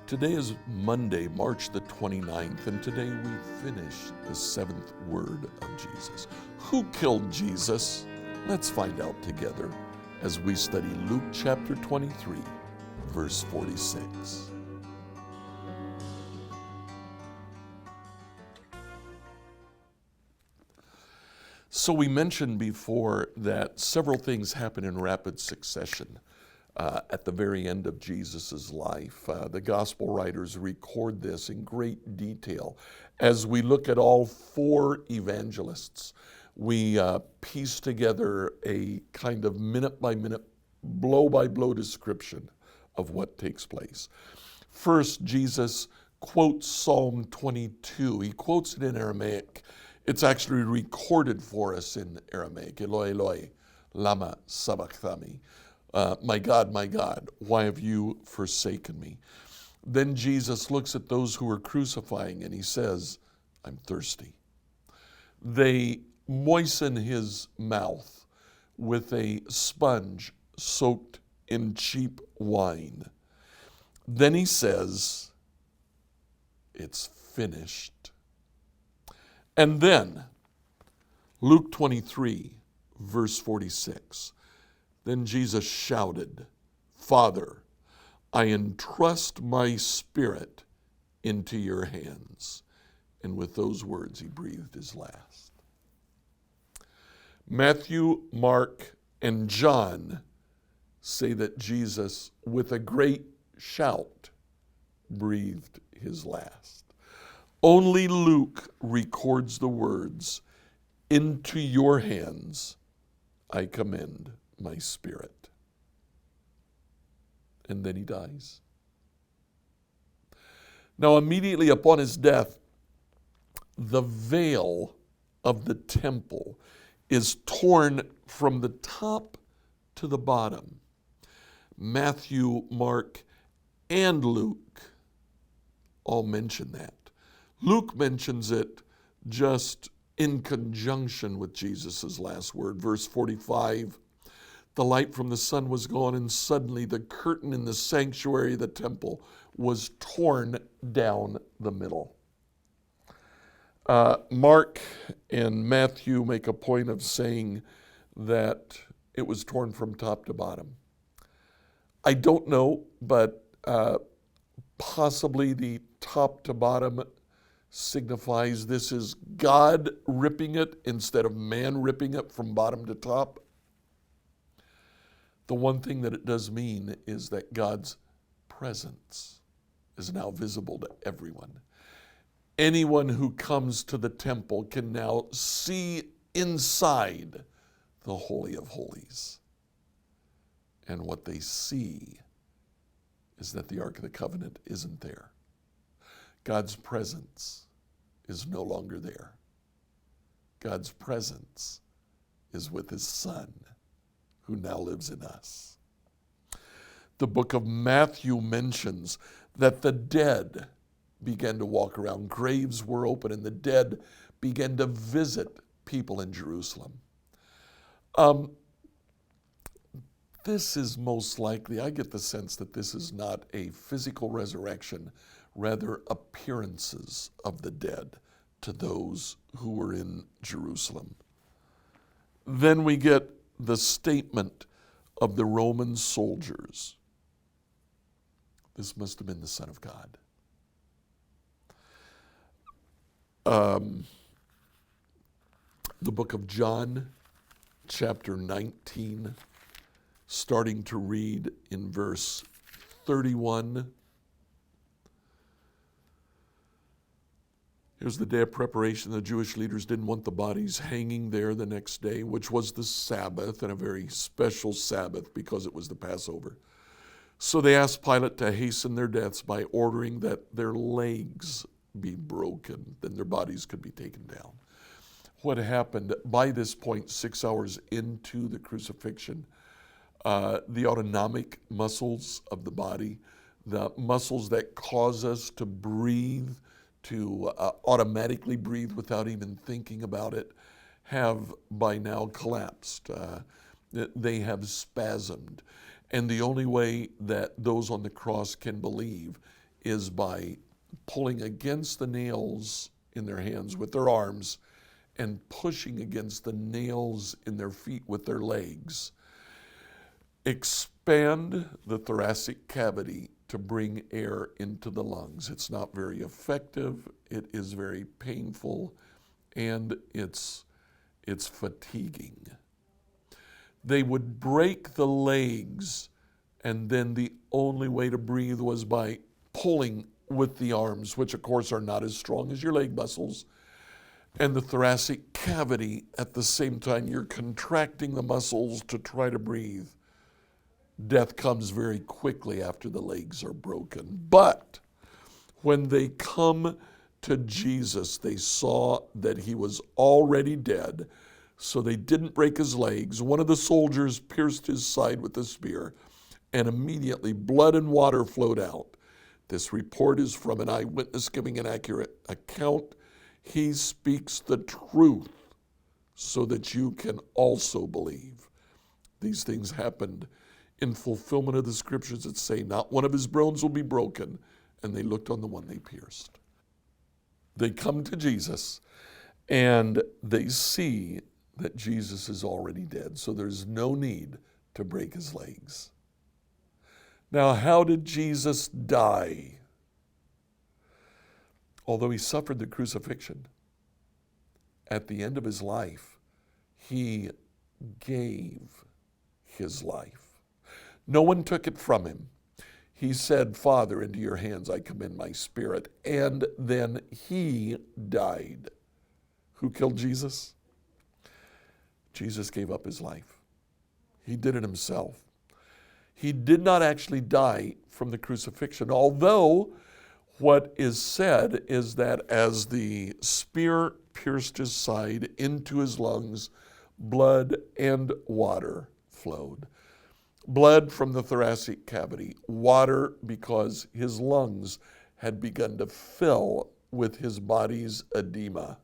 Today is Monday, March the 29th, and today we finish the seventh word of Jesus. Who killed Jesus? Let's find out together as we study Luke chapter 23, verse 46. So we mentioned before that several things happen in rapid succession at the very end of Jesus' life. The gospel writers record this in great detail. As we look at all four evangelists, we piece together a kind of minute-by-minute, blow-by-blow description of what takes place. First, Jesus quotes Psalm 22. He quotes it in Aramaic. It's actually recorded for us in Aramaic. Eloi, Eloi, lama sabachthani. My God, why have you forsaken me? Then Jesus looks at those who are crucifying and he says, I'm thirsty. They moisten his mouth with a sponge soaked in cheap wine. Then he says, it's finished. And then, Luke 23, verse 46, then Jesus shouted, Father, I entrust my spirit into your hands. And with those words, he breathed his last. Matthew, Mark, and John say that Jesus, with a great shout, breathed his last. Only Luke records the words, into your hands I commend my spirit. And then he dies. Now, immediately upon his death, the veil of the temple is torn from the top to the bottom. Matthew, Mark, and Luke all mention that. Luke mentions it just in conjunction with Jesus' last word. Verse 45, the light from the sun was gone, and suddenly the curtain in the sanctuary of the temple was torn down the middle. Mark and Matthew make a point of saying that it was torn from top to bottom. I don't know, but possibly the top to bottom signifies this is God ripping it instead of man ripping it from bottom to top. The one thing that it does mean is that God's presence is now visible to everyone. Anyone who comes to the temple can now see inside the Holy of Holies. And what they see is that the Ark of the Covenant isn't there. God's presence is no longer there. God's presence is with his Son, who now lives in us. The book of Matthew mentions that the dead began to walk around. Graves were open and the dead began to visit people in Jerusalem. This is most likely, I get the sense that this is not a physical resurrection, rather appearances of the dead to those who were in Jerusalem. Then we get the statement of the Roman soldiers. This must have been the Son of God. The book of John, chapter 19, starting to read in verse 31. Here's the day of preparation. The Jewish leaders didn't want the bodies hanging there the next day, which was the Sabbath, and a very special Sabbath because it was the Passover. So they asked Pilate to hasten their deaths by ordering that their legs be broken, then their bodies could be taken down. What happened by this point, 6 hours into the crucifixion, the autonomic muscles of the body, the muscles that cause us to breathe, to automatically breathe without even thinking about it, have by now collapsed. They have spasmed. And the only way that those on the cross can believe is by pulling against the nails in their hands with their arms and pushing against the nails in their feet with their legs. Expand the thoracic cavity to bring air into the lungs. It's not very effective, it is very painful, and it's fatiguing. They would break the legs, and then the only way to breathe was by pulling with the arms, which of course are not as strong as your leg muscles, and the thoracic cavity. At the same time, you're contracting the muscles to try to breathe. Death comes very quickly after the legs are broken. But when they come to Jesus, they saw that he was already dead, so they didn't break his legs. One of the soldiers pierced his side with a spear, and immediately blood and water flowed out. This report is from an eyewitness giving an accurate account. He speaks the truth so that you can also believe. These things happened in fulfillment of the scriptures that say, not one of his bones will be broken. And they looked on the one they pierced. They come to Jesus and they see that Jesus is already dead. So there's no need to break his legs. Now, how did Jesus die? Although he suffered the crucifixion, at the end of his life, he gave his life. No one took it from him. He said, Father, into your hands I commend my spirit. And then he died. Who killed Jesus? Jesus gave up his life. He did it himself. He did not actually die from the crucifixion, although what is said is that as the spear pierced his side into his lungs, blood and water flowed. Blood from the thoracic cavity, water because his lungs had begun to fill with his body's edema.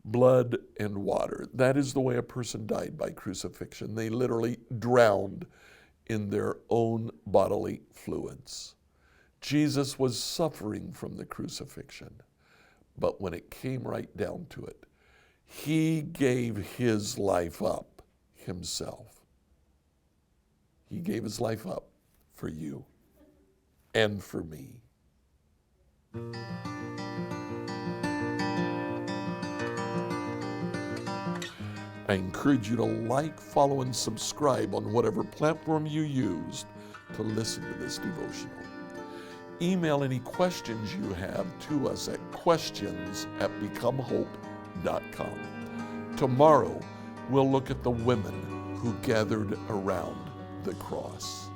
Blood and water. That is the way a person died by crucifixion. They literally drowned in their own bodily fluids. Jesus was suffering from the crucifixion, but when it came right down to it, he gave his life up himself. He gave his life up for you and for me. I encourage you to like, follow, and subscribe on whatever platform you used to listen to this devotional. Email any questions you have to us at questions@becomehope.com. Tomorrow, we'll look at the women who gathered around the cross.